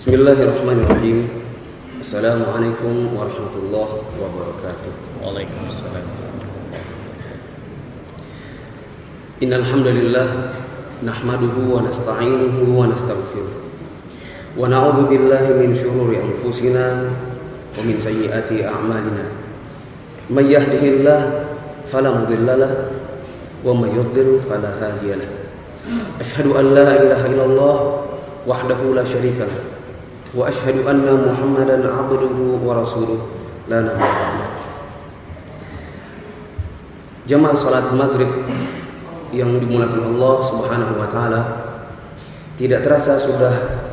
Bismillahirrahmanirrahim. Assalamualaikum warahmatullahi wabarakatuh. Waalaikumsalam. Innal hamdalillah nahmaduhu wa nasta'inuhu wa nastaghfiruh. Wa na'udzu billahi min shururi anfusina wa min sayyiati a'malina. May yahdihillahu fala mudilla lahu wa may yudlil fala hadiya lahu. Asyhadu an la ilaha illallah wahdahu la syarika lahu wa asyhadu anna Muhammadan 'abduhu wa rasuluh la nabiyya ba'dahu. Jamaah salat maghrib yang dimulakan Allah Subhanahu wa taala, tidak terasa sudah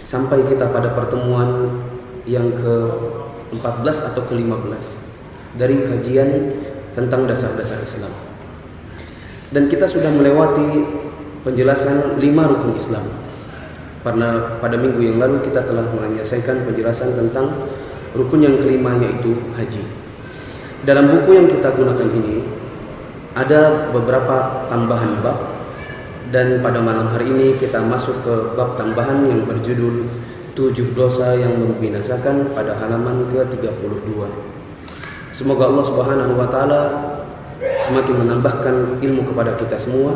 sampai kita pada pertemuan yang ke-14 atau ke-15 dari kajian tentang dasar-dasar Islam. Dan kita sudah melewati penjelasan 5 rukun Islam. Karena pada minggu yang lalu kita telah menyelesaikan penjelasan tentang rukun yang kelima, yaitu haji. Dalam buku yang kita gunakan ini ada beberapa tambahan bab, dan pada malam hari ini kita masuk ke bab tambahan yang berjudul 7 dosa yang membinasakan pada halaman ke-32. Semoga Allah Subhanahu wa taala semakin menambahkan ilmu kepada kita semua,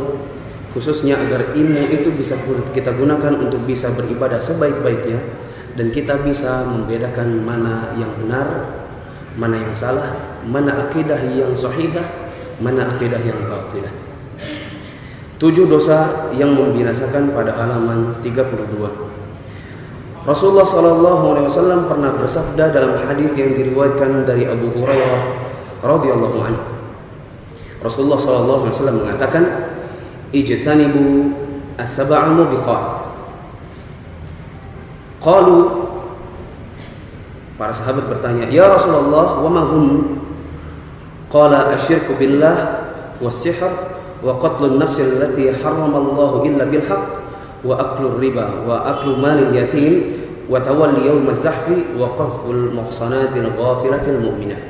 khususnya agar ilmu itu bisa kita gunakan untuk bisa beribadah sebaik-baiknya, dan kita bisa membedakan mana yang benar, mana yang salah, mana akidah yang sahihah, mana akidah yang batilah. 7 dosa yang membinasakan pada halaman 32. Rasulullah SAW pernah bersabda dalam hadis yang diriwayatkan dari Abu Hurairah radhiyallahu anhu. Rasulullah SAW mengatakan, ijtanibu as-sab'al mubiqat. Qalu, para sahabat bertanya, ya Rasulullah, wa ma hum? Qala asyirku billah was-sihr wa qatlun nafsi allati harramallahu illa bil haqq wa aklur riba wa aklu malil yatim wa tawalli yawmaz zahfi wa qadhful muhsanatil ghafiratil mu'minah.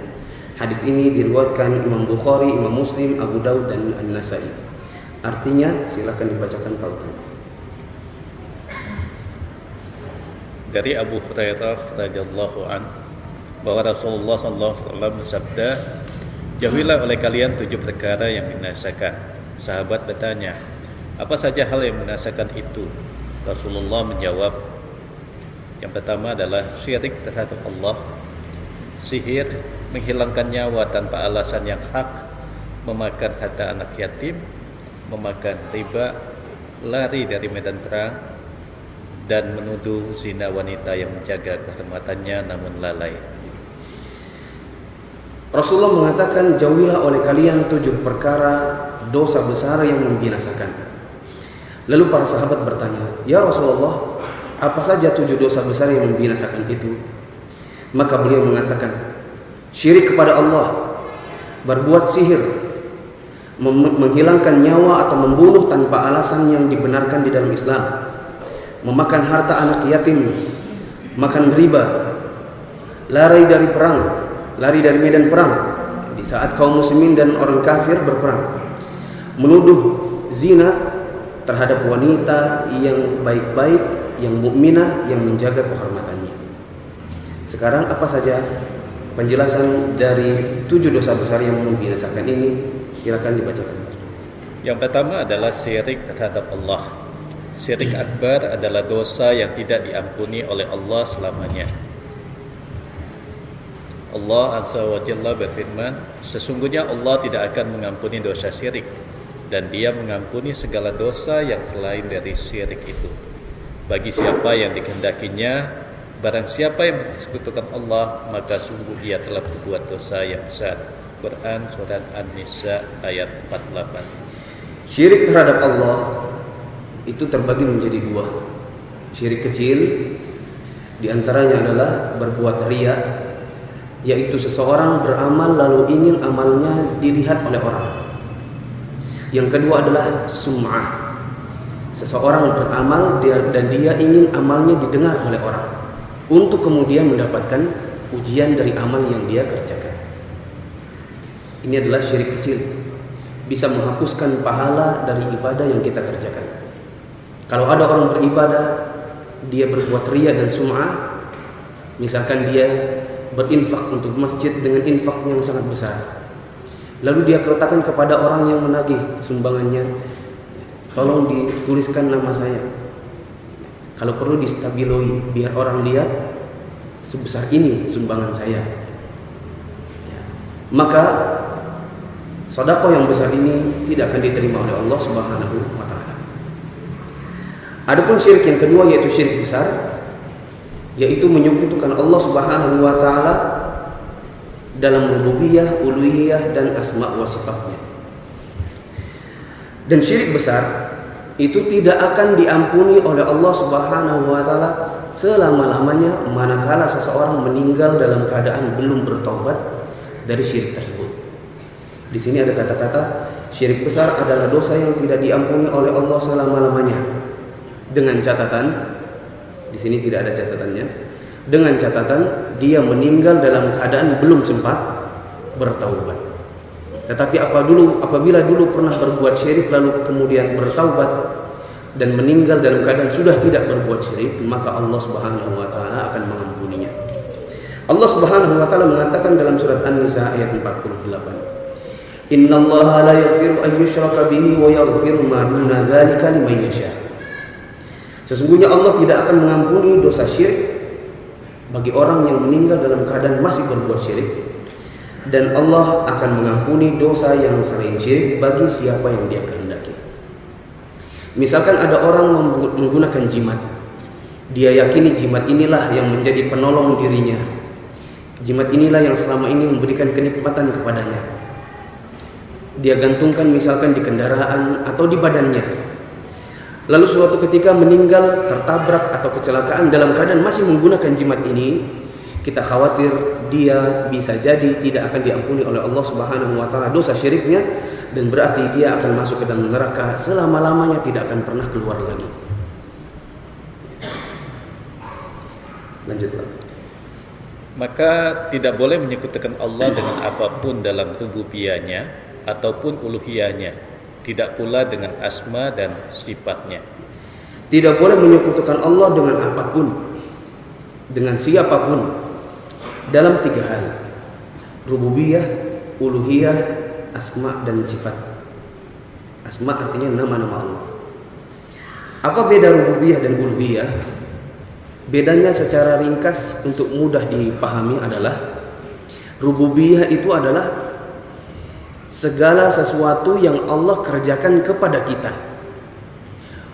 Hadis ini diriwayatkan Imam Bukhari, Imam Muslim, Abu Daud dan An-Nasai. Artinya silakan dibacakan pautan. Dari Abu Hurairah radhiyallahu anhu bahwa Rasulullah sallallahu alaihi wasallam bersabda, jauhilah oleh kalian 7 perkara yang membinasakan. Sahabat bertanya, apa saja hal yang membinasakan itu? Rasulullah menjawab, yang pertama adalah syirik terhadap Allah, sihir, menghilangkan nyawa tanpa alasan yang hak, memakan harta anak yatim, memakan riba, lari dari medan perang, dan menuduh zina wanita yang menjaga kehormatannya namun lalai. Rasulullah mengatakan, jauhilah oleh kalian 7 perkara dosa besar yang membinasakan. Lalu para sahabat bertanya, ya Rasulullah, apa saja 7 dosa besar yang membinasakan itu? Maka beliau mengatakan, syirik kepada Allah, berbuat sihir, menghilangkan nyawa atau membunuh tanpa alasan yang dibenarkan di dalam Islam, memakan harta anak yatim, makan riba, lari dari perang, lari dari medan perang di saat kaum muslimin dan orang kafir berperang, menuduh zina terhadap wanita yang baik-baik, yang mukminah, yang menjaga kehormatannya. Sekarang apa saja penjelasan dari 7 dosa besar yang membinasakan ini? Silakan dibacakan. Yang pertama adalah syirik terhadap Allah. Syirik akbar adalah dosa yang tidak diampuni oleh Allah selamanya. Allah Azza wa Jalla berfirman, sesungguhnya Allah tidak akan mengampuni dosa syirik, dan Dia mengampuni segala dosa yang selain dari syirik itu. Bagi siapa yang dikehendakinya, barang siapa yang mempersekutukan Allah, maka sungguh dia telah berbuat dosa yang besar. Quran Surat An-Nisa ayat 48. Syirik terhadap Allah itu terbagi menjadi 2. Syirik kecil diantaranya adalah berbuat riya, yaitu seseorang beramal lalu ingin amalnya dilihat oleh orang. Yang kedua adalah sum'ah, seseorang beramal dan dia ingin amalnya didengar oleh orang untuk kemudian mendapatkan pujian dari amal yang dia kerjakan. Ini adalah syirik kecil, bisa menghapuskan pahala dari ibadah yang kita kerjakan. Kalau ada orang beribadah dia berbuat riya dan sum'ah, misalkan dia berinfak untuk masjid dengan infak yang sangat besar, lalu dia katakan kepada orang yang menagih sumbangannya, tolong dituliskan nama saya, kalau perlu distabiloi biar orang lihat sebesar ini sumbangan saya. Maka sedekah yang besar ini tidak akan diterima oleh Allah Subhanahu wa taala. Adapun syirik yang kedua yaitu syirik besar, yaitu menyekutukan Allah Subhanahu wa taala dalam rububiyah, uluhiyah dan asma wa sifatnya. Dan syirik besar itu tidak akan diampuni oleh Allah Subhanahu wa taala selama-lamanya manakala seseorang meninggal dalam keadaan belum bertaubat dari syirik tersebut. Di sini ada kata-kata syirik besar adalah dosa yang tidak diampuni oleh Allah selama-lamanya. Dengan catatan, di sini tidak ada catatannya. Dengan catatan dia meninggal dalam keadaan belum sempat bertaubat. Tetapi apabila dulu pernah berbuat syirik lalu kemudian bertaubat dan meninggal dalam keadaan sudah tidak berbuat syirik, maka Allah Subhanahu wa taala akan mengampuninya. Allah Subhanahu wa taala mengatakan dalam surat An-Nisa ayat 48, "Innallaha la yaghfiru an yushraka bihi wa yaghfiru ma duna dzalika liman yasha." Sesungguhnya Allah tidak akan mengampuni dosa syirik bagi orang yang meninggal dalam keadaan masih berbuat syirik, dan Allah akan mengampuni dosa yang selain syirik bagi siapa yang Dia kehendaki. Misalkan ada orang menggunakan jimat, dia yakini jimat inilah yang menjadi penolong dirinya, jimat inilah yang selama ini memberikan kenikmatan kepadanya. Dia gantungkan misalkan di kendaraan atau di badannya. Lalu suatu ketika meninggal, tertabrak atau kecelakaan dalam keadaan masih menggunakan jimat ini, kita khawatir dia bisa jadi tidak akan diampuni oleh Allah Subhanahu wa taala dosa syiriknya, dan berarti dia akan masuk ke dalam neraka selama-lamanya, tidak akan pernah keluar lagi. Lanjutlah. Maka tidak boleh menyekutukan Allah dengan apapun dalam rububiyahnya ataupun uluhiyahnya. Tidak pula dengan asma dan sifatnya. Tidak boleh menyekutukan Allah dengan apapun, dengan siapapun, dalam 3 hal: rububiyah, uluhiyah, asma dan sifat. Asma artinya nama-nama Allah. Apa beda rububiyah dan uluhiyah? Bedanya secara ringkas untuk mudah dipahami adalah rububiyah itu adalah segala sesuatu yang Allah kerjakan kepada kita.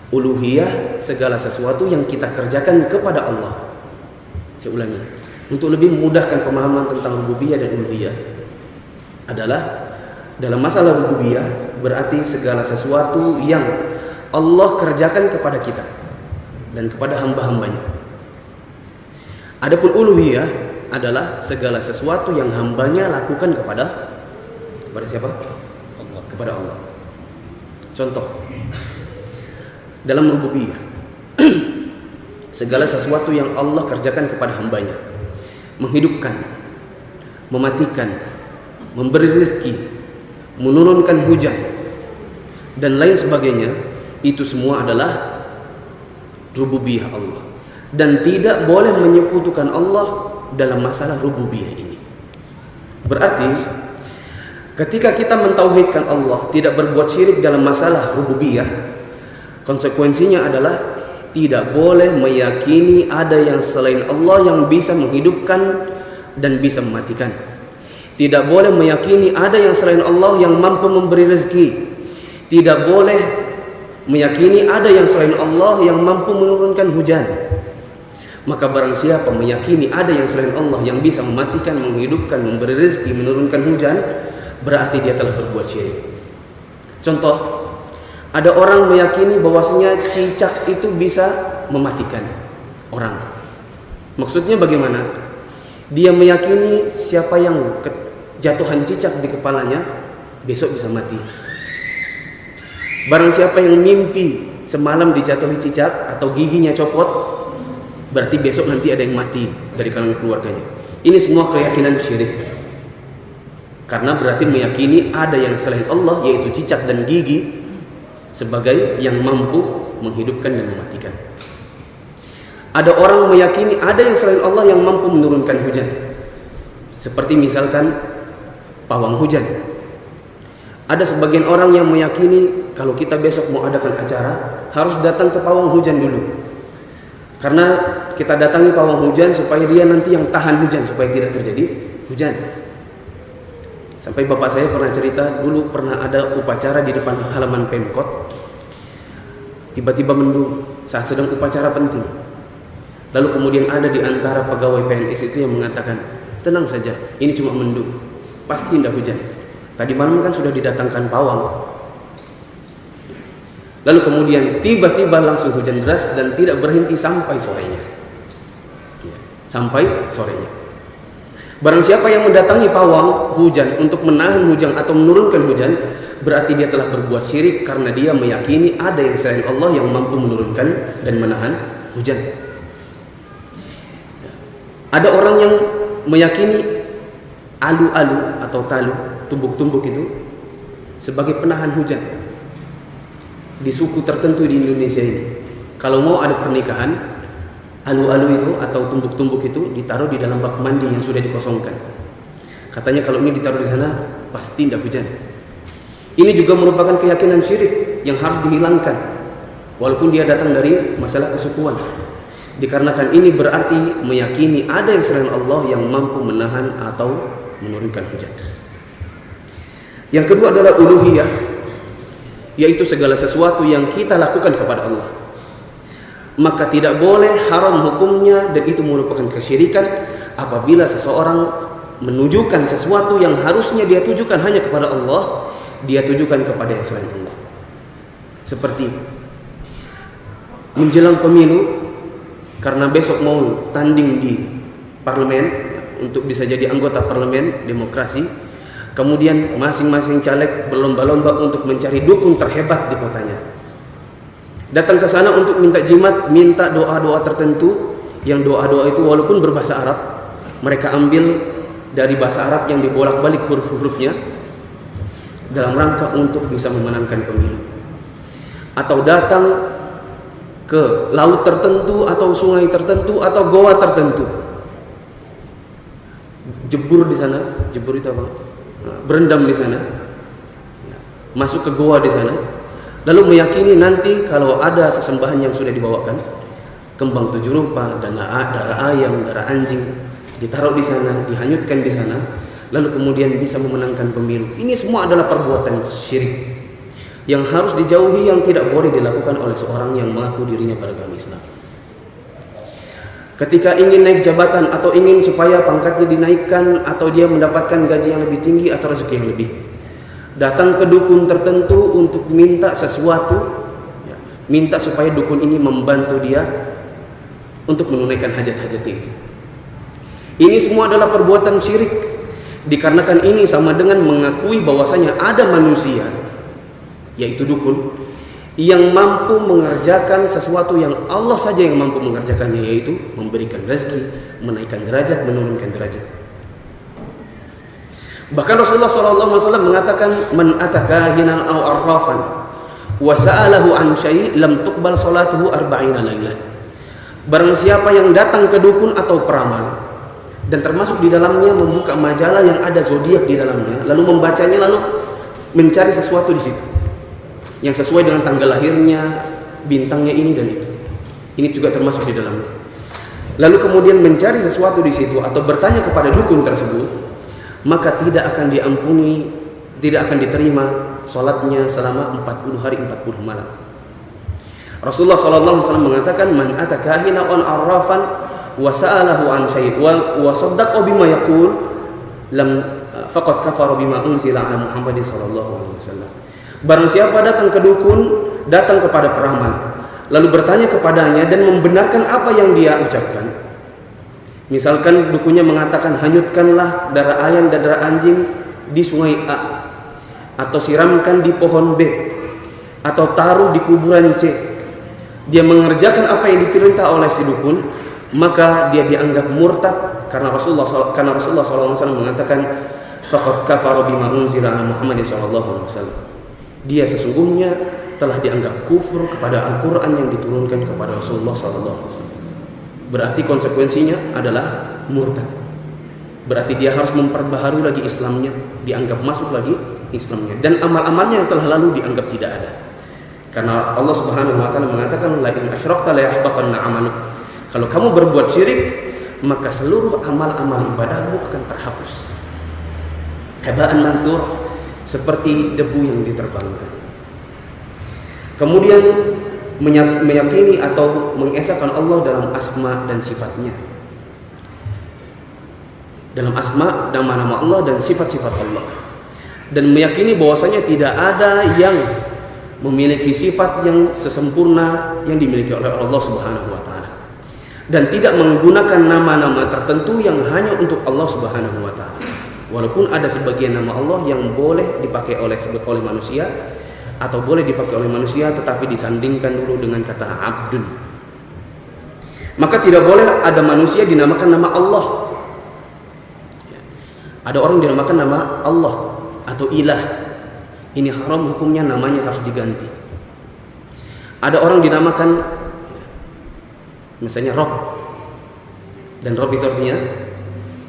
Uluhiyah segala sesuatu yang kita kerjakan kepada Allah. Saya ulangi, untuk lebih memudahkan pemahaman tentang rububiyah dan uluhiyah adalah dalam masalah rububiyah berarti segala sesuatu yang Allah kerjakan kepada kita dan kepada hamba-hambanya. Adapun uluhiyah adalah segala sesuatu yang hambanya lakukan kepada siapa? Allah. Kepada Allah. Contoh, dalam rububiyah segala sesuatu yang Allah kerjakan kepada hambanya, menghidupkan, mematikan, memberi rezeki, menurunkan hujan dan lain sebagainya, itu semua adalah rububiyah Allah, dan tidak boleh menyekutukan Allah dalam masalah rububiyah ini. Berarti ketika kita mentauhidkan Allah, tidak berbuat syirik dalam masalah rububiyah, konsekuensinya adalah tidak boleh meyakini ada yang selain Allah yang bisa menghidupkan dan bisa mematikan. Tidak boleh meyakini ada yang selain Allah yang mampu memberi rezeki. Tidak boleh meyakini ada yang selain Allah yang mampu menurunkan hujan. Maka barang siapa meyakini ada yang selain Allah yang bisa mematikan, menghidupkan, memberi rezeki, menurunkan hujan, berarti dia telah berbuat syirik. Contoh, ada orang meyakini bahwasanya cicak itu bisa mematikan orang. Maksudnya bagaimana? Dia meyakini siapa yang jatuhan cicak di kepalanya besok bisa mati. Barang siapa yang mimpi semalam dijatuhi cicak atau giginya copot, berarti besok nanti ada yang mati dari kalangan keluarganya. Ini semua keyakinan syirik. Karena berarti meyakini ada yang selain Allah, yaitu cicak dan gigi, sebagai yang mampu menghidupkan dan mematikan. Ada orang meyakini ada yang selain Allah yang mampu menurunkan hujan. Seperti misalkan pawang hujan. Ada sebagian orang yang meyakini kalau kita besok mau adakan acara, harus datang ke pawang hujan dulu. Karena kita datangi pawang hujan supaya dia nanti yang tahan hujan, supaya tidak terjadi hujan. Sampai bapak saya pernah cerita, dulu pernah ada upacara di depan halaman Pemkot. Tiba-tiba mendung saat sedang upacara penting. Lalu kemudian ada di antara pegawai PNS itu yang mengatakan, tenang saja, ini cuma mendung, pasti tidak hujan. Tadi malam kan sudah didatangkan pawang. Lalu kemudian tiba-tiba langsung hujan deras dan tidak berhenti sampai sorenya. Sampai sorenya. Barang siapa yang mendatangi pawang hujan untuk menahan hujan atau menurunkan hujan, berarti dia telah berbuat syirik karena dia meyakini ada yang selain Allah yang mampu menurunkan dan menahan hujan. Ada orang yang meyakini alu-alu atau talu, tumbuk-tumbuk itu sebagai penahan hujan. Di suku tertentu di Indonesia ini, kalau mau ada pernikahan, alu-alu itu atau tumbuk-tumbuk itu ditaruh di dalam bak mandi yang sudah dikosongkan. Katanya kalau ini ditaruh di sana pasti tidak hujan. Ini juga merupakan keyakinan syirik yang harus dihilangkan, walaupun dia datang dari masalah kesukuan. Dikarenakan ini berarti meyakini ada yang selain Allah yang mampu menahan atau menurunkan hujan. Yang kedua adalah uluhiyah, yaitu segala sesuatu yang kita lakukan kepada Allah. Maka tidak boleh haram hukumnya, dan itu merupakan kesyirikan apabila seseorang menunjukkan sesuatu yang harusnya dia tujukan hanya kepada Allah, dia tujukan kepada yang selain Allah. Seperti menjelang pemilu, karena besok mau tanding di parlemen untuk bisa jadi anggota parlemen demokrasi, kemudian masing-masing caleg berlomba-lomba untuk mencari dukun terhebat di kotanya. Datang ke sana untuk minta jimat, minta doa-doa tertentu, yang doa-doa itu walaupun berbahasa Arab, mereka ambil dari bahasa Arab yang dibolak-balik huruf-hurufnya dalam rangka untuk bisa memenangkan pemilu. Atau datang ke laut tertentu atau sungai tertentu atau goa tertentu, jebur di sana, jebur itu apa? Berendam di sana, masuk ke goa di sana, lalu meyakini nanti kalau ada sesembahan yang sudah dibawakan, kembang tujuh rupa, darah ayam, darah anjing, ditaruh di sana, dihanyutkan di sana, lalu kemudian bisa memenangkan pemilu. Ini semua adalah perbuatan syirik yang harus dijauhi, yang tidak boleh dilakukan oleh seorang yang mengaku dirinya beragama Islam. Ketika ingin naik jabatan atau ingin supaya pangkatnya dinaikkan atau dia mendapatkan gaji yang lebih tinggi atau rezeki yang lebih, datang ke dukun tertentu untuk minta sesuatu, minta supaya dukun ini membantu dia untuk menunaikan hajat-hajatnya itu. Ini semua adalah perbuatan syirik, dikarenakan ini sama dengan mengakui bahwasanya ada manusia, yaitu dukun, yang mampu mengerjakan sesuatu yang Allah saja yang mampu mengerjakannya, yaitu memberikan rezeki, menaikkan derajat, menurunkan derajat. Bahkan Rasulullah SAW mengatakan, man atakahinan aw arrafan wa sa'alahu an syai' lam tuqbal salatuhu arba'ina lailah. Barang siapa yang datang ke dukun atau peramal, dan termasuk di dalamnya membuka majalah yang ada zodiak di dalamnya, lalu membacanya, lalu mencari sesuatu di situ yang sesuai dengan tanggal lahirnya, bintangnya ini dan itu. Ini juga termasuk di dalamnya. Lalu kemudian mencari sesuatu di situ atau bertanya kepada dukun tersebut, maka tidak akan diampuni, tidak akan diterima salatnya selama 40 hari 40 malam. Rasulullah SAW mengatakan, man atakahina an arrafan wa sa'alahu an syai' wa saddaqa bima yaqul lam faqad kafara bima unzila ala Muhammadin sallallahu alaihi wasallam. Barang siapa datang ke dukun, datang kepada peramal, lalu bertanya kepadanya dan membenarkan apa yang dia ucapkan. Misalkan dukunnya mengatakan, hanyutkanlah darah ayam dan darah anjing di sungai A, atau siramkan di pohon B, atau taruh di kuburan C. Dia mengerjakan apa yang diperintah oleh si dukun, maka dia dianggap murtad, karena Rasulullah SAW mengatakan, faqad kafara bima unzila ala Muhammadin sallallahu alaihi wasallam. Dia sesungguhnya telah dianggap kufur kepada Al-Quran yang diturunkan kepada Rasulullah SAW. berarti konsekuensinya adalah murtad. Berarti dia harus memperbaharui lagi Islamnya, dianggap masuk lagi Islamnya, dan amal-amalnya yang telah lalu dianggap tidak ada. Karena Allah Subhanahu wa taala mengatakan la in asyrakta la yahbatanna 'amaluk. Kalau kamu berbuat syirik, maka seluruh amal-amal ibadahmu akan terhapus. Haba'an manthur, seperti debu yang diterbangkan. Kemudian meyakini atau mengesahkan Allah dalam asma dan sifatnya. Dalam asma dan nama Allah dan sifat-sifat Allah. Dan meyakini bahwasanya tidak ada yang memiliki sifat yang sesempurna yang dimiliki oleh Allah Subhanahu wa taala. Dan tidak menggunakan nama-nama tertentu yang hanya untuk Allah Subhanahu wa taala. Walaupun ada sebagian nama Allah yang boleh dipakai oleh manusia atau boleh dipakai oleh manusia, tetapi disandingkan dulu dengan kata abdun. Maka tidak boleh ada manusia dinamakan nama Allah. Ada orang dinamakan nama Allah atau ilah. Ini haram, hukumnya namanya harus diganti. Ada orang dinamakan misalnya Rob, dan Rob itu artinya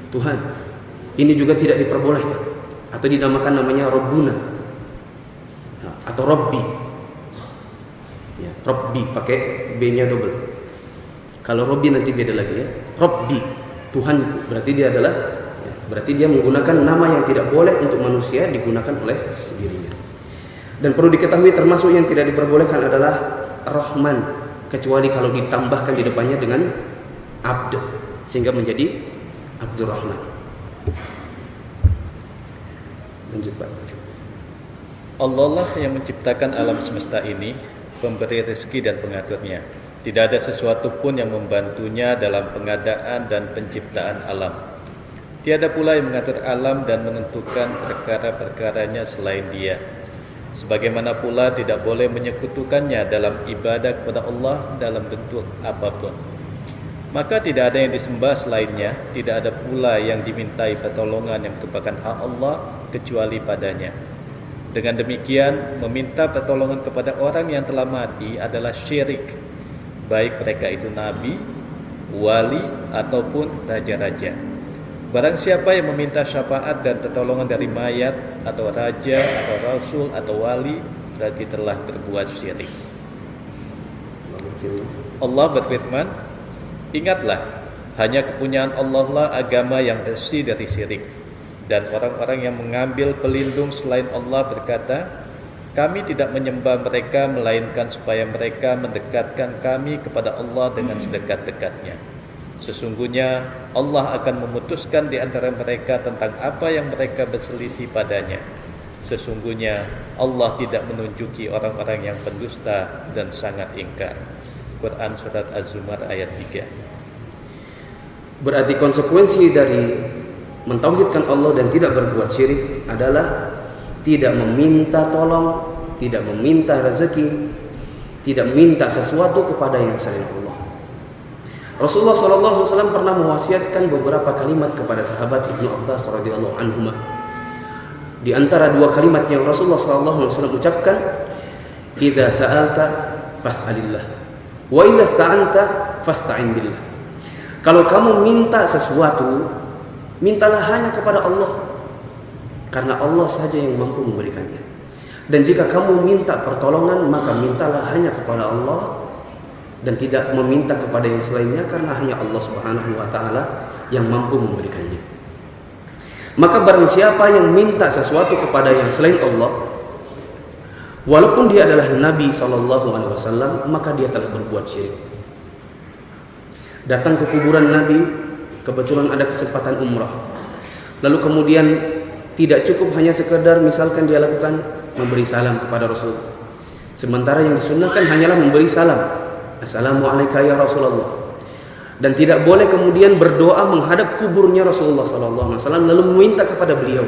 Tuhan. Ini juga tidak diperbolehkan. Atau dinamakan namanya Robbuna atau Robbi. Ya, Robbi pakai B-nya double. Kalau Robbi nanti beda lagi ya. Robbi, Tuhanku. Berarti dia adalah berarti dia menggunakan nama yang tidak boleh untuk manusia digunakan oleh dirinya. Dan perlu diketahui termasuk yang tidak diperbolehkan adalah Rahman, kecuali kalau ditambahkan di depannya dengan Abd, sehingga menjadi Abdurrahman. Lanjut Pak. Allah lah yang menciptakan alam semesta ini, pemberi rezeki dan pengaturnya. Tidak ada sesuatu pun yang membantunya dalam pengadaan dan penciptaan alam. Tiada pula yang mengatur alam dan menentukan perkara-perkaranya selain Dia. Sebagaimana pula tidak boleh menyekutukannya dalam ibadah kepada Allah dalam bentuk apapun. Maka tidak ada yang disembah selainnya, tidak ada pula yang dimintai pertolongan yang merupakan hak Allah kecuali padanya. Dengan demikian, meminta pertolongan kepada orang yang telah mati adalah syirik, baik mereka itu nabi, wali, ataupun raja-raja. Barang siapa yang meminta syafaat dan pertolongan dari mayat atau raja atau rasul atau wali, berarti telah berbuat syirik. Allah berfirman, ingatlah, hanya kepunyaan Allah lah agama yang bersih dari syirik. Dan orang-orang yang mengambil pelindung selain Allah berkata, kami tidak menyembah mereka melainkan supaya mereka mendekatkan kami kepada Allah dengan sedekat-dekatnya. Sesungguhnya Allah akan memutuskan di antara mereka tentang apa yang mereka berselisih padanya. Sesungguhnya Allah tidak menunjuki orang-orang yang pendusta dan sangat ingkar. Quran Surat Az-Zumar ayat 3. Berarti konsekuensi dari mentauhidkan Allah dan tidak berbuat syirik adalah tidak meminta tolong, tidak meminta rezeki, tidak meminta sesuatu kepada yang selain Allah. Rasulullah SAW pernah mewasiatkan beberapa kalimat kepada sahabat Ibnu Abbas radhiyallahu anhuma. Di antara dua kalimat yang Rasulullah SAW ucapkan, "Idza sa'alta fas'alillah, wa idza ista'anta fasta'in billah." Kalau kamu minta sesuatu, mintalah hanya kepada Allah, karena Allah saja yang mampu memberikannya. Dan jika kamu minta pertolongan, maka mintalah hanya kepada Allah dan tidak meminta kepada yang selainnya, karena hanya Allah Subhanahu wa taala yang mampu memberikannya. Maka barang siapa yang minta sesuatu kepada yang selain Allah, walaupun dia adalah Nabi SAW, maka dia telah berbuat syirik. Datang ke kuburan Nabi, kebetulan ada kesempatan umrah, lalu kemudian tidak cukup hanya sekedar misalkan dia lakukan memberi salam kepada Rasul, sementara yang disunnahkan hanyalah memberi salam, Assalamualaikum ya Rasulullah. Dan tidak boleh kemudian berdoa menghadap kuburnya Rasulullah SAW lalu meminta kepada beliau,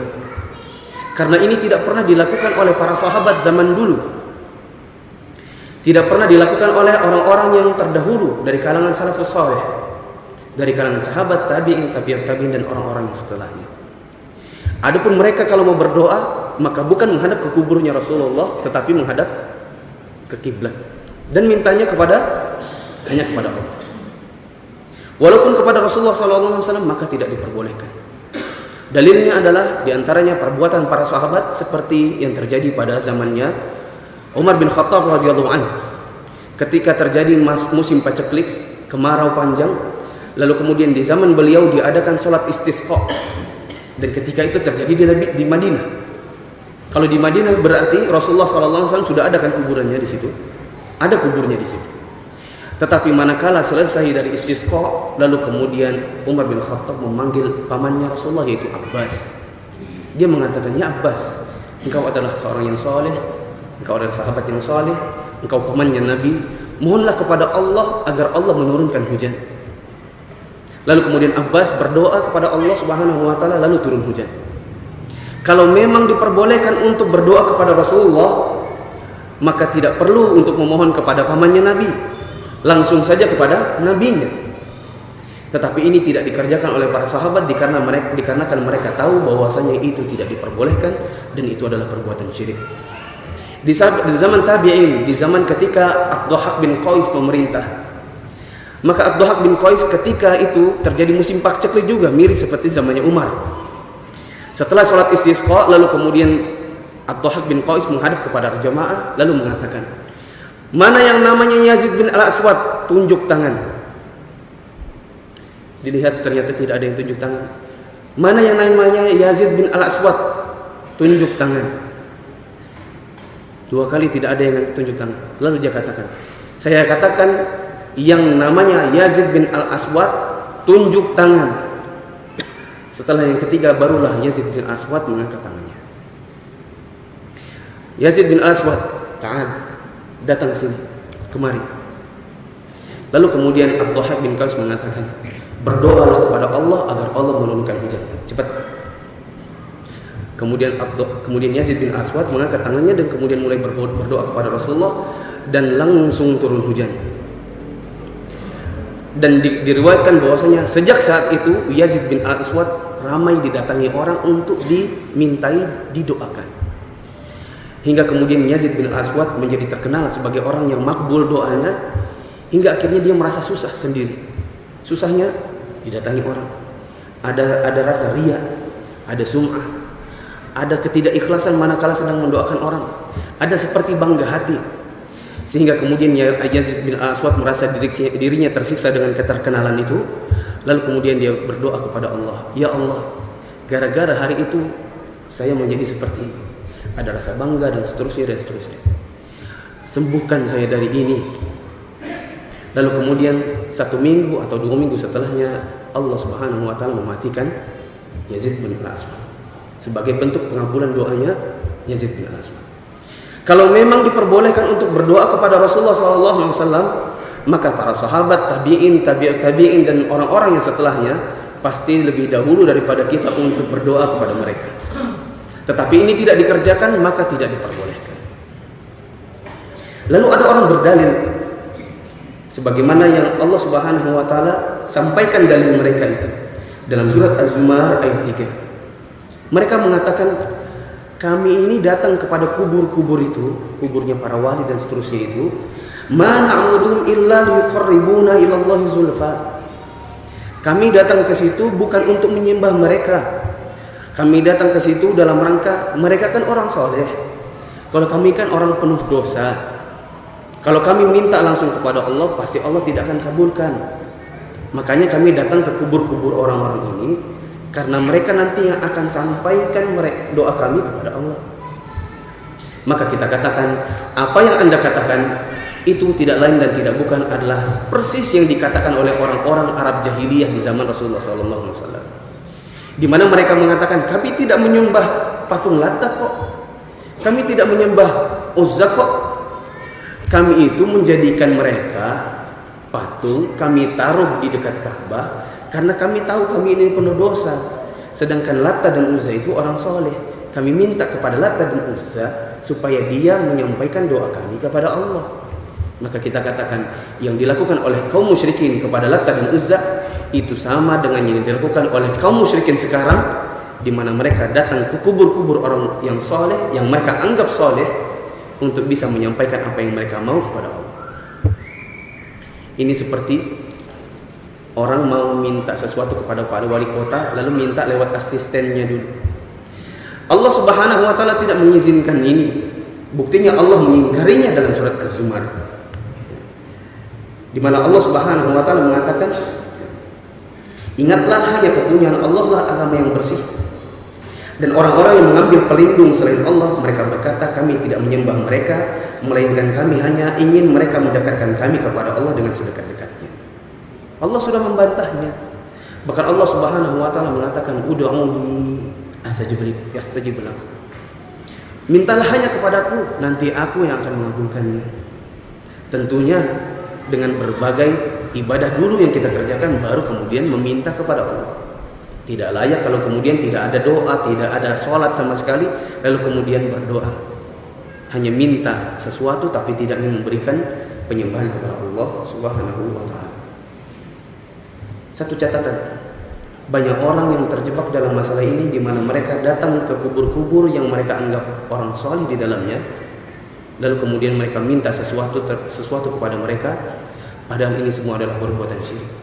karena ini tidak pernah dilakukan oleh para sahabat zaman dulu, tidak pernah dilakukan oleh orang-orang yang terdahulu dari kalangan salafus saleh, dari kalangan sahabat, tabi'in, tabi'ut tabi'in, dan orang-orang yang setelahnya. Adapun mereka kalau mau berdoa, maka bukan menghadap ke kuburnya Rasulullah, tetapi menghadap ke kiblat dan mintanya hanya kepada Allah. Walaupun kepada Rasulullah SAW maka tidak diperbolehkan. Dalilnya adalah diantaranya perbuatan para sahabat seperti yang terjadi pada zamannya Umar bin Khattab radhiyallahu anhu. Ketika terjadi musim paceklik, kemarau panjang, lalu kemudian di zaman beliau diadakan sholat istisqa. Dan ketika itu terjadi di Madinah. Kalau di Madinah berarti Rasulullah SAW sudah ada kan kuburannya di situ. Ada kuburnya di situ. Tetapi manakala selesai dari istisqa, lalu kemudian Umar bin Khattab memanggil pamannya Rasulullah yaitu Abbas. Dia mengatakan, "Ya Abbas, engkau adalah seorang yang soleh, engkau adalah sahabat yang soleh, engkau pamannya Nabi. Mohonlah kepada Allah agar Allah menurunkan hujan." Lalu kemudian Abbas berdoa kepada Allah Subhanahu wa taala, lalu turun hujan. Kalau memang diperbolehkan untuk berdoa kepada Rasulullah, maka tidak perlu untuk memohon kepada pamannya Nabi. Langsung saja kepada nabinya. Tetapi ini tidak dikerjakan oleh para sahabat dikarenakan mereka tahu bahwasanya itu tidak diperbolehkan dan itu adalah perbuatan syirik. Di zaman tabi'in, di zaman ketika Ad-Dhahhak bin Qais memerintah, maka Ad-Dhahhak bin Qais ketika itu terjadi musim paceklik juga, mirip seperti zamannya Umar. Setelah sholat istisqa, lalu kemudian Ad-Dhahhak bin Qais menghadap kepada jamaah lalu mengatakan, "Mana yang namanya Yazid bin Al-Aswad? Tunjuk tangan." Dilihat ternyata tidak ada yang tunjuk tangan. "Mana yang namanya Yazid bin Al-Aswad? Tunjuk tangan." 2 kali tidak ada yang tunjuk tangan. Lalu dia katakan, "Saya katakan yang namanya Yazid bin Al-Aswad, tunjuk tangan." Setelah yang ketiga barulah Yazid bin Al-Aswad mengangkat tangannya. "Yazid bin Al-Aswad, ta'al, datang sini, kemari." Lalu kemudian Ad-Dhahhak bin Qais mengatakan, "Berdoalah kepada Allah agar Allah menurunkan hujan." Cepat. Kemudian Yazid bin Aswad mengangkat tangannya dan kemudian mulai berdoa kepada Rasulullah dan langsung turun hujan. Dan diriwayatkan bahwasanya sejak saat itu Yazid bin Aswad ramai didatangi orang untuk dimintai didoakan. Hingga kemudian Yazid bin Aswad menjadi terkenal sebagai orang yang makbul doanya, hingga akhirnya dia merasa susah sendiri. Susahnya didatangi orang. Ada rasa riya, ada sum'ah, ada ketidakikhlasan manakala sedang mendoakan orang, ada seperti bangga hati. Sehingga kemudian Yazid bin Aswad merasa dirinya tersiksa dengan keterkenalan itu. Lalu kemudian dia berdoa kepada Allah, "Ya Allah, gara-gara hari itu saya menjadi seperti ini. Ada rasa bangga dan seterusnya dan seterusnya. Sembuhkan saya dari ini." Lalu kemudian 1 minggu atau 2 minggu setelahnya Allah Subhanahu wa taala mematikan Yazid bin Aswad sebagai bentuk pengabulan doanya Yazid bin Aswad. Kalau memang diperbolehkan untuk berdoa kepada Rasulullah SAW, maka para sahabat, tabi'in, tabi'ut tabi'in dan orang-orang yang setelahnya pasti lebih dahulu daripada kita untuk berdoa kepada mereka. Tetapi ini tidak dikerjakan, maka tidak diperbolehkan. Lalu ada orang berdalil sebagaimana yang Allah Subhanahu wa taala sampaikan dalil mereka itu dalam surat Az-Zumar ayat 3. Mereka mengatakan, "Kami ini datang kepada kubur-kubur itu, kuburnya para wali dan seterusnya itu, ma na'buduhum illa liyuqarribuna ila Allahi zulfa." Kami datang ke situ bukan untuk menyembah mereka. Kami datang ke situ dalam rangka mereka kan orang soleh. Kalau kami kan orang penuh dosa. Kalau kami minta langsung kepada Allah, pasti Allah tidak akan kabulkan. Makanya kami datang ke kubur-kubur orang-orang ini karena mereka nanti yang akan sampaikan doa kami kepada Allah. Maka kita katakan, apa yang Anda katakan itu tidak lain dan tidak bukan adalah persis yang dikatakan oleh orang-orang Arab jahiliyah di zaman Rasulullah SAW. Di mana mereka mengatakan, kami tidak menyembah patung Lata kok, kami tidak menyembah Uzza kok. Kami itu menjadikan mereka patung, kami taruh di dekat Ka'bah karena kami tahu kami ini penuh dosa. Sedangkan Lata dan Uzza itu orang soleh. Kami minta kepada Lata dan Uzza supaya dia menyampaikan doa kami kepada Allah. Maka kita katakan yang dilakukan oleh kaum musyrikin kepada Lata dan Uzza itu sama dengan yang dilakukan oleh kaum musyrikin sekarang, di mana mereka datang ke kubur-kubur orang yang soleh, yang mereka anggap soleh, untuk bisa menyampaikan apa yang mereka mau kepada Allah. Ini seperti orang mau minta sesuatu kepada wali kota lalu minta lewat asistennya dulu. Allah Subhanahu wa taala tidak mengizinkan ini. Buktinya Allah mengingkarinya dalam surat Az-Zumar, di mana Allah Subhanahu wa taala mengatakan, ingatlah hanya kepunyaan Allah lah agama yang bersih. Dan orang-orang yang mengambil pelindung selain Allah, mereka berkata, kami tidak menyembah mereka, melainkan kami hanya ingin mereka mendekatkan kami kepada Allah dengan sedekat-dekatnya. Allah sudah membantahnya. Bahkan Allah Subhanahu wa taala mengatakan, ud'uni astajib lakum. Mintalah hanya kepadaku, nanti aku yang akan mengabulkannya. Tentunya dengan berbagai ibadah dulu yang kita kerjakan, baru kemudian meminta kepada Allah. Tidak layak kalau kemudian tidak ada doa, tidak ada sholat sama sekali, lalu kemudian berdoa. Hanya minta sesuatu tapi tidak ingin memberikan penyembahan kepada Allah Subhanahu wa taala. Satu catatan, banyak orang yang terjebak dalam masalah ini, di mana mereka datang ke kubur-kubur yang mereka anggap orang soleh di dalamnya, lalu kemudian mereka minta sesuatu kepada mereka, padahal ini semua adalah perbuatan syirik.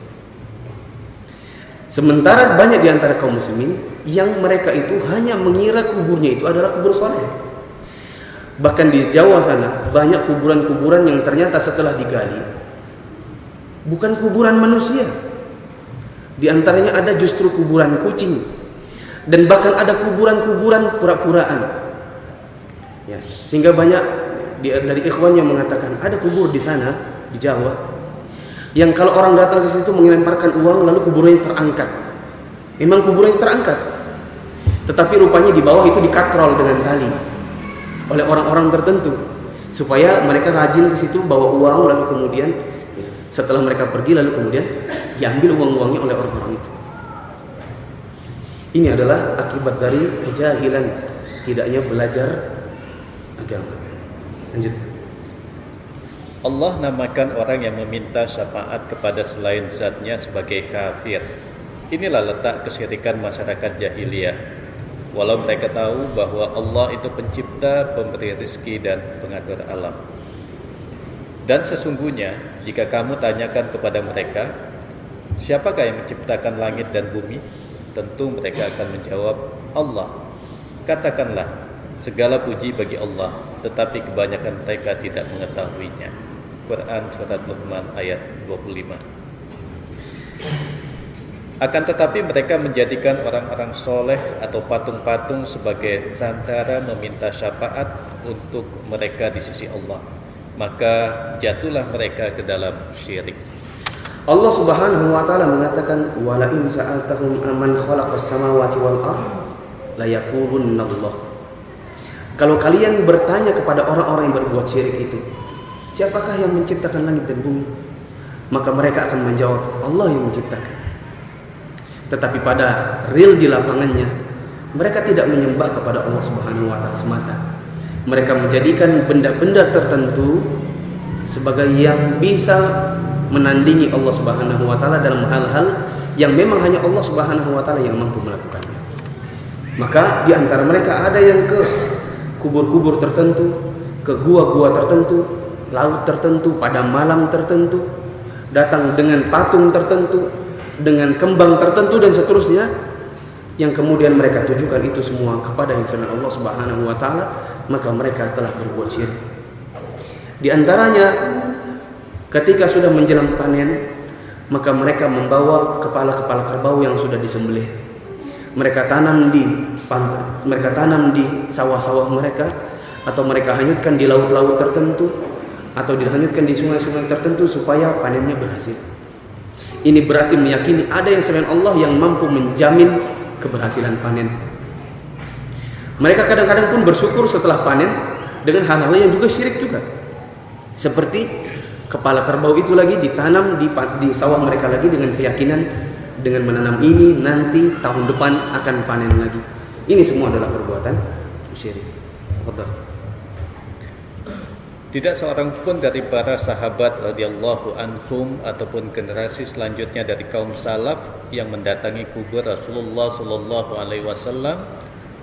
Sementara banyak di antara kaum muslimin yang mereka itu hanya mengira kuburnya itu adalah kubur soleh. Bahkan di Jawa sana banyak kuburan-kuburan yang ternyata setelah digali bukan kuburan manusia. Di antaranya ada justru kuburan kucing, dan bahkan ada kuburan-kuburan pura-puraan. Ya, sehingga banyak dari ikhwan yang mengatakan ada kubur di sana di Jawa, yang kalau orang datang ke situ mengelemparkan uang lalu kuburnya terangkat. Memang kuburnya terangkat, tetapi rupanya di bawah itu dikatrol dengan tali oleh orang-orang tertentu supaya mereka rajin ke situ bawa uang, lalu kemudian setelah mereka pergi lalu kemudian diambil uang-uangnya oleh orang-orang itu. Ini adalah akibat dari kejahilan, tidaknya belajar agama. Lanjut. Allah namakan orang yang meminta syafaat kepada selain zatnya sebagai kafir. Inilah letak kesyirikan masyarakat jahiliyah. Walau mereka tahu bahwa Allah itu pencipta, pemberi rezeki dan pengatur alam. Dan sesungguhnya jika kamu tanyakan kepada mereka, siapakah yang menciptakan langit dan bumi? Tentu mereka akan menjawab, Allah. Katakanlah, segala puji bagi Allah, tetapi kebanyakan mereka tidak mengetahuinya. Quran Surat Luqman ayat 25. Akan tetapi mereka menjadikan orang-orang soleh atau patung-patung sebagai perantara meminta syafaat untuk mereka di sisi Allah. Maka jatuhlah mereka ke dalam syirik. Allah Subhanahu wa taala mengatakan, wala in sa'altahum amman khalaqas samawati wal ardh la yaqulunna Allah. Kalau kalian bertanya kepada orang-orang yang berbuat syirik itu, siapakah yang menciptakan langit dan bumi? Maka mereka akan menjawab, Allah yang menciptakan. Tetapi pada real di lapangannya, mereka tidak menyembah kepada Allah Subhanahu wa taala semata. Mereka menjadikan benda-benda tertentu sebagai yang bisa menandingi Allah Subhanahu wa taala dalam hal-hal yang memang hanya Allah Subhanahu wa taala yang mampu melakukannya. Maka di antara mereka ada yang ke kubur-kubur tertentu, ke gua-gua tertentu, laut tertentu, pada malam tertentu, datang dengan patung tertentu, dengan kembang tertentu dan seterusnya, yang kemudian mereka tujukan itu semua kepada yang selain Allah Subhanahu wa taala, maka mereka telah berbuat syirik. Di antaranya ketika sudah menjelang panen, maka mereka membawa kepala-kepala kerbau yang sudah disembelih. Mereka tanam di pantai, mereka tanam di sawah-sawah mereka, atau mereka hanyutkan di laut-laut tertentu, atau dihanyutkan di sungai-sungai tertentu supaya panennya berhasil. Ini berarti meyakini ada yang selain Allah yang mampu menjamin keberhasilan panen. Mereka kadang-kadang pun bersyukur setelah panen dengan hal-hal yang juga syirik juga. Seperti kepala kerbau itu lagi ditanam di sawah mereka lagi dengan keyakinan dengan menanam ini nanti tahun depan akan panen lagi. Ini semua adalah perbuatan syirik. Tidak seorang pun dari para sahabat radhiyallahu anhum ataupun generasi selanjutnya dari kaum salaf yang mendatangi kubur Rasulullah sallallahu alaihi wasallam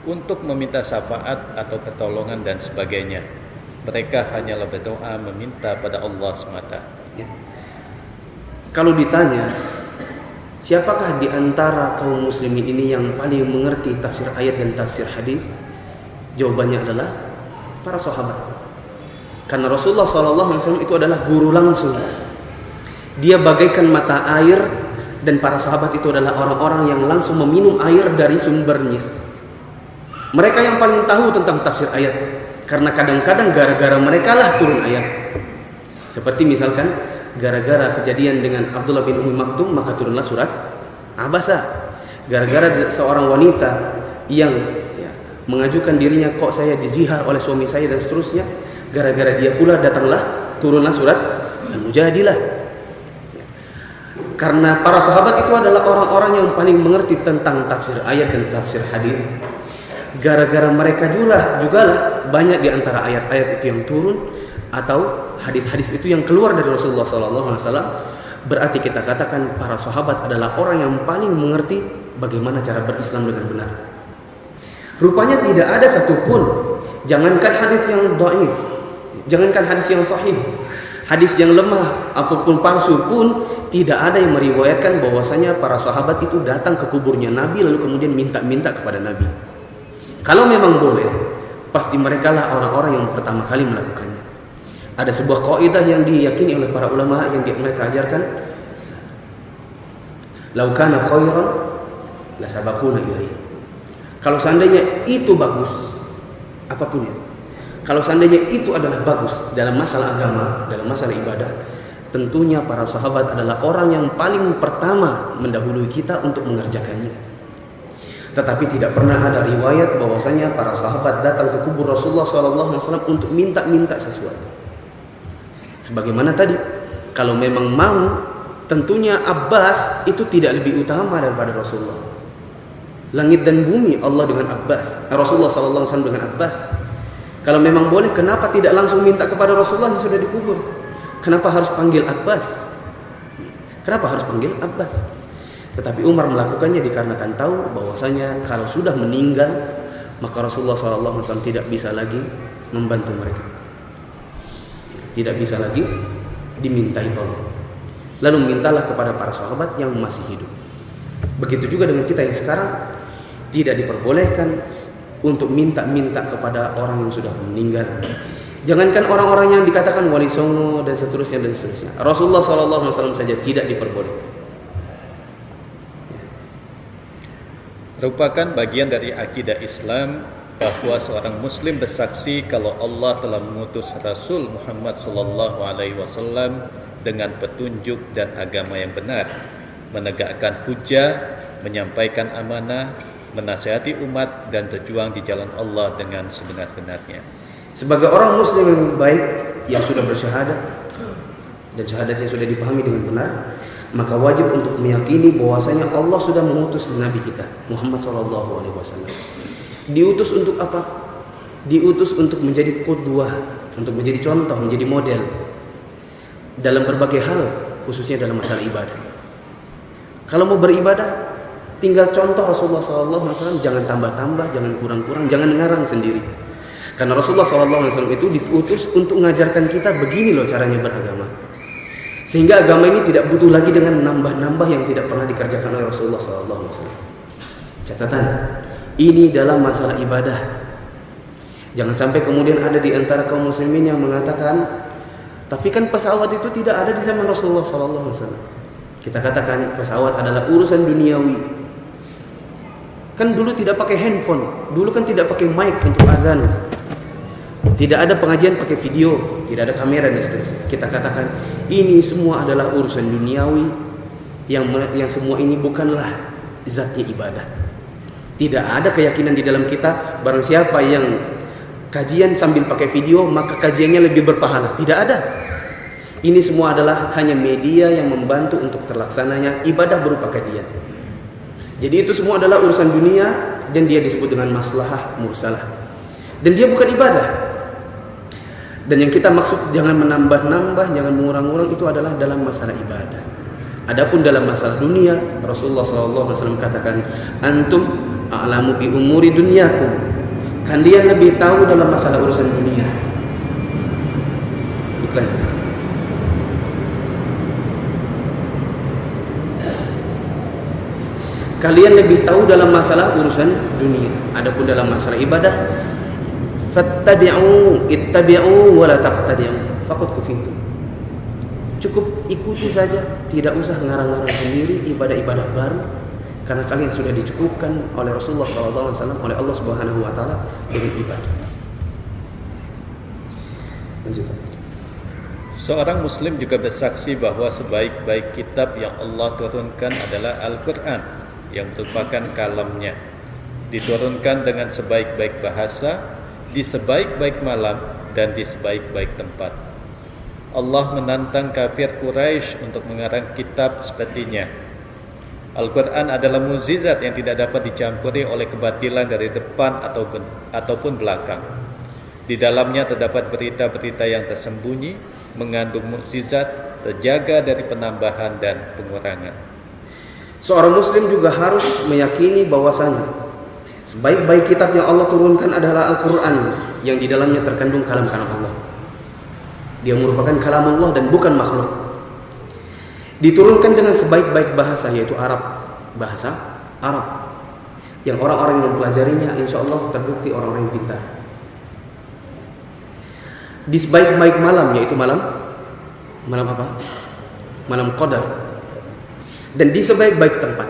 untuk meminta syafaat atau pertolongan dan sebagainya. Mereka hanyalah berdoa meminta pada Allah semata. Ya. Kalau ditanya Siapakah di antara kaum muslimin ini yang paling mengerti tafsir ayat dan tafsir hadis? Jawabannya adalah para sahabat. Karena Rasulullah SAW itu adalah guru langsung. Dia bagaikan mata air, dan para sahabat itu adalah orang-orang yang langsung meminum air dari sumbernya. Mereka yang paling tahu tentang tafsir ayat, karena kadang-kadang gara-gara mereka lah turun ayat. Seperti misalkan gara-gara kejadian dengan Abdullah bin Ummi Maktum, maka turunlah surat Abasa. Gara-gara seorang wanita yang mengajukan dirinya, kok saya dizihar oleh suami saya dan seterusnya, gara-gara dia pula turunlah surat Al-Mujadilah. Karena para sahabat itu adalah orang-orang yang paling mengerti tentang tafsir ayat dan tafsir hadis. Gara-gara mereka juga lah banyak di antara ayat-ayat itu yang turun atau hadis-hadis itu yang keluar dari Rasulullah SAW. Berarti kita katakan para sahabat adalah orang yang paling mengerti bagaimana cara berislam dengan benar. Rupanya tidak ada satupun, jangankan hadis yang dhaif, jangankan hadis yang sahih, hadis yang lemah apapun palsu pun tidak ada yang meriwayatkan bahwasanya para sahabat itu datang ke kuburnya Nabi lalu kemudian minta-minta kepada Nabi. Kalau memang boleh, pasti mereka lah orang-orang yang pertama kali melakukannya. Ada sebuah kaidah yang diyakini oleh para ulama yang mereka ajarkan, "Lau kana khairan la sabaquna ilaihi." Kalau seandainya itu bagus, apapun ya. Kalau seandainya itu adalah bagus dalam masalah agama, dalam masalah ibadah, tentunya para sahabat adalah orang yang paling pertama mendahului kita untuk mengerjakannya. Tetapi tidak pernah ada riwayat bahwasanya para sahabat datang ke kubur Rasulullah SAW untuk minta-minta sesuatu. Sebagaimana tadi, kalau memang mau, tentunya Abbas itu tidak lebih utama daripada Rasulullah. Langit dan bumi Allah dengan Abbas, Rasulullah SAW dengan Abbas. Kalau memang boleh, kenapa tidak langsung minta kepada Rasulullah yang sudah dikubur? Kenapa harus panggil Abbas? Kenapa harus panggil Abbas? Tetapi Umar melakukannya dikarenakan tahu bahwasanya kalau sudah meninggal, maka Rasulullah SAW tidak bisa lagi membantu mereka, tidak bisa lagi dimintai tolong. Lalu mintalah kepada para sahabat yang masih hidup. Begitu juga dengan kita yang sekarang, tidak diperbolehkan untuk minta-minta kepada orang yang sudah meninggal. Jangankan orang-orang yang dikatakan wali songo dan seterusnya. Rasulullah SAW saja tidak diperbolehkan. Merupakan bagian dari akidah Islam bahwa seorang Muslim bersaksi kalau Allah telah mengutus Rasul Muhammad SAW dengan petunjuk dan agama yang benar, menegakkan hujjah, menyampaikan amanah, menasihati umat, dan berjuang di jalan Allah dengan sebenar-benarnya. Sebagai orang Muslim yang baik yang sudah bersyahadat dan syahadatnya sudah dipahami dengan benar, maka wajib untuk meyakini bahwasanya Allah sudah mengutus Nabi kita Muhammad SAW. Diutus untuk apa? Diutus untuk menjadi qudwah, untuk menjadi contoh, menjadi model dalam berbagai hal, khususnya dalam masalah ibadah. Kalau mau beribadah, tinggal contoh Rasulullah SAW, jangan tambah-tambah, jangan kurang-kurang, jangan ngarang sendiri. Karena Rasulullah SAW itu diutus untuk mengajarkan kita begini loh caranya beragama. Sehingga agama ini tidak butuh lagi dengan nambah-nambah yang tidak pernah dikerjakan oleh Rasulullah SAW. Catatan, ini dalam masalah ibadah. Jangan sampai kemudian ada di antara kaum muslimin yang mengatakan, tapi kan pesawat itu tidak ada di zaman Rasulullah SAW. Kita katakan pesawat adalah urusan duniawi. Kan dulu tidak pakai handphone, dulu kan tidak pakai mic untuk azan, tidak ada pengajian pakai video, tidak ada kamera dan seterusnya. Kita katakan ini semua adalah urusan duniawi yang semua ini bukanlah zatnya ibadah. Tidak ada keyakinan di dalam kita barang siapa yang kajian sambil pakai video maka kajiannya lebih berpahala. Tidak ada. Ini semua adalah hanya media yang membantu untuk terlaksananya ibadah berupa kajian. Jadi itu semua adalah urusan dunia dan dia disebut dengan maslahah mursalah. Dan dia bukan ibadah. Dan yang kita maksud jangan menambah-nambah, jangan mengurang-urang, itu adalah dalam masalah ibadah. Adapun dalam masalah dunia, Rasulullah SAW katakan, antum a'lamu bi umuri dunyakum. Kalian lebih tahu dalam masalah urusan dunia. Iklan sedikit. kalian lebih tahu dalam masalah urusan dunia. Adapun dalam masalah ibadah, ittabi'u wa la taqtadi'u faqad kufitum. Cukup ikuti saja, tidak usah ngarang-ngarang sendiri ibadah-ibadah baru, karena kalian sudah dicukupkan oleh Rasulullah SAW, oleh Allah Subhanahu wa taala dengan ibadah. Lanjutkan. Seorang muslim juga bersaksi bahwa sebaik-baik kitab yang Allah turunkan adalah Al-Quran, yang merupakan kalamnya, diturunkan dengan sebaik-baik bahasa, di sebaik-baik malam, dan di sebaik-baik tempat. Allah menantang kafir Quraisy untuk mengarang kitab sepertinya. Al-Quran adalah mukjizat yang tidak dapat dicampuri oleh kebatilan dari depan ataupun belakang. Di dalamnya terdapat berita-berita yang tersembunyi, mengandung mukjizat, terjaga dari penambahan dan pengurangan. Seorang muslim juga harus meyakini bahwasanya sebaik-baik kitab yang Allah turunkan adalah Al-Quran, yang di dalamnya terkandung kalam-kalam Allah. Dia merupakan kalam Allah dan bukan makhluk. Diturunkan dengan sebaik-baik bahasa, yaitu bahasa Arab, yang orang-orang yang mempelajarinya insya Allah terbukti orang-orang yang pintar. Di sebaik-baik malam, yaitu malam apa? Malam Qadar. Dan di sebaik-baik tempat.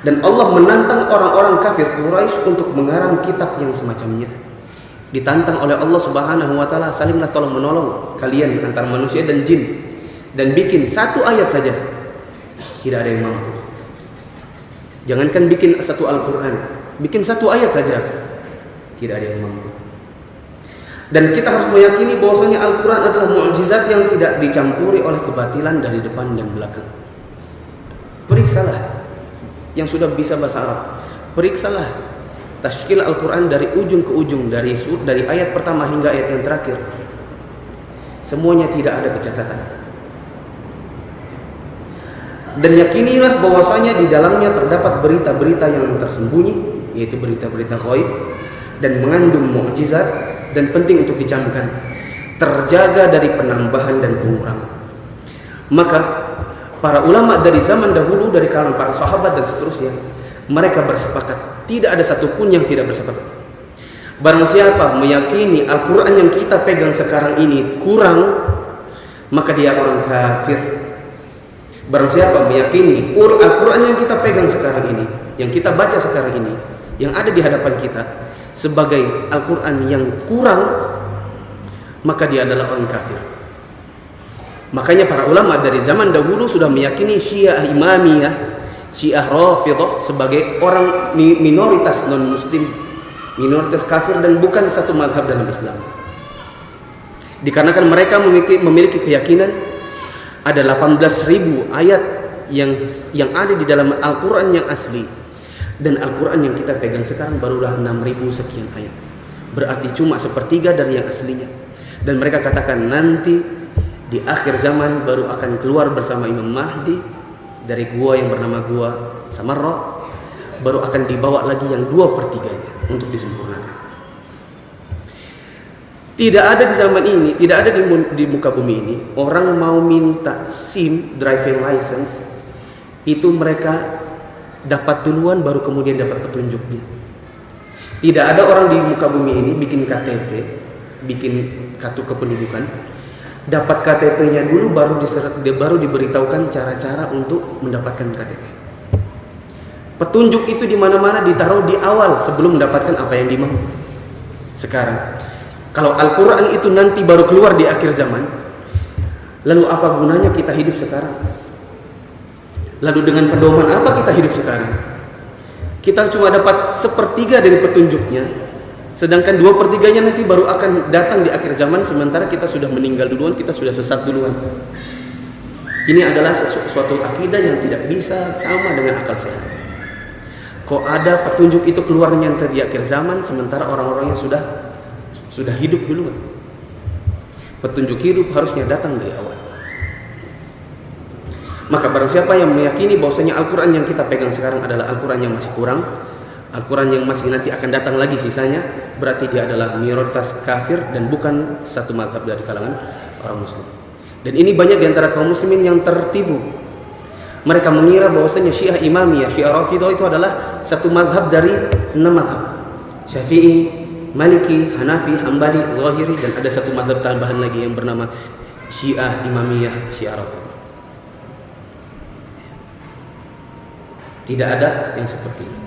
Dan Allah menantang orang-orang kafir Quraisy untuk mengarang kitab yang semacamnya. Ditantang oleh Allah Subhanahu wa taala, salinglah tolong menolong kalian antara manusia dan jin, dan bikin satu ayat saja. Tidak ada yang mampu. Jangankan bikin satu Al-Quran, bikin satu ayat saja, tidak ada yang mampu. Dan kita harus meyakini bahwasanya Al-Quran adalah mukjizat yang tidak dicampuri oleh kebatilan dari depan dan belakang. Periksalah yang sudah bisa bahasa Arab, periksalah tashkil Al-Quran dari ujung ke ujung, dari ayat pertama hingga ayat yang terakhir. Semuanya tidak ada kecacatan. Dan yakinilah bahwasanya di dalamnya terdapat berita-berita yang tersembunyi, yaitu berita-berita ghaib, dan mengandung mukjizat dan penting untuk dicamkan, terjaga dari penambahan dan pengurangan. Maka para ulama dari zaman dahulu, dari kalangan para sahabat dan seterusnya, mereka bersepakat, tidak ada satupun yang tidak bersepakat. Barang siapa meyakini Al-Quran yang kita pegang sekarang ini kurang, maka dia orang kafir. Barang siapa meyakini Al-Quran yang kita pegang sekarang ini, yang kita baca sekarang ini, yang ada di hadapan kita sebagai Al-Quran yang kurang, maka dia adalah orang kafir. Makanya para ulama dari zaman dahulu sudah meyakini Syiah Imamiyah, Syiah Rafidhah sebagai orang minoritas non-muslim, minoritas kafir dan bukan satu mazhab dalam Islam. Dikarenakan mereka memiliki keyakinan ada 18.000 ayat yang ada di dalam Al-Quran yang asli. Dan Al-Quran yang kita pegang sekarang barulah 6.000 sekian ayat. Berarti cuma sepertiga dari yang aslinya. Dan mereka katakan nanti di akhir zaman baru akan keluar bersama Imam Mahdi dari gua yang bernama gua Samarra, baru akan dibawa lagi yang 2/3 untuk disempurnakan. Tidak ada di zaman ini, tidak ada di muka bumi ini orang mau minta SIM, driving license, itu mereka dapat duluan baru kemudian dapat petunjuknya. Tidak ada orang di muka bumi ini bikin KTP, bikin kartu kependudukan, dapat KTP-nya dulu baru diberitahukan cara-cara untuk mendapatkan KTP. Petunjuk itu di mana-mana ditaruh di awal sebelum mendapatkan apa yang dimau. Sekarang, kalau Al-Quran itu nanti baru keluar di akhir zaman, lalu apa gunanya kita hidup sekarang? Lalu dengan pedoman apa kita hidup sekarang? Kita cuma dapat 1/3 dari petunjuknya, sedangkan 2/3-nya nanti baru akan datang di akhir zaman, sementara kita sudah meninggal duluan, kita sudah sesat duluan. Ini adalah sesuatu akidah yang tidak bisa sama dengan akal sehat. Kok ada petunjuk itu keluarnya nanti di akhir zaman, sementara orang-orangnya sudah hidup duluan. Petunjuk hidup harusnya datang dari awal. Maka barang siapa yang meyakini bahwasanya Al-Quran yang kita pegang sekarang adalah Al-Quran yang masih kurang, Al-Quran yang masih nanti akan datang lagi sisanya, berarti dia adalah minoritas kafir dan bukan satu mazhab dari kalangan orang muslim. Dan ini banyak di antara kaum muslimin yang tertipu. Mereka mengira bahwasanya Syiah Imamiyah, Syiah Rafidhah itu adalah satu mazhab dari 6 mazhab. Syafi'i, Maliki, Hanafi, Hambali, Zahiri, dan ada satu mazhab tambahan lagi yang bernama Syiah Imamiyah, Syiah Rafidhah. Tidak ada yang seperti ini.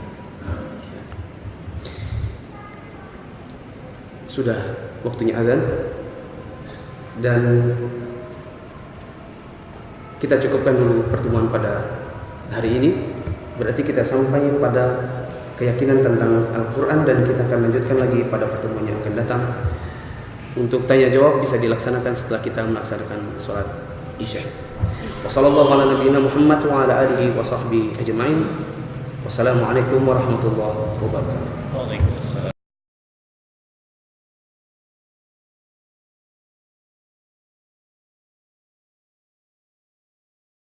Sudah waktunya azan dan kita cukupkan dulu pertemuan pada hari ini. Berarti kita sampai pada keyakinan tentang Al-Quran dan kita akan lanjutkan lagi pada pertemuan yang akan datang. Untuk tanya jawab bisa dilaksanakan setelah kita melaksanakan sholat Isya. Wassalamualaikum warahmatullahi wabarakatuh.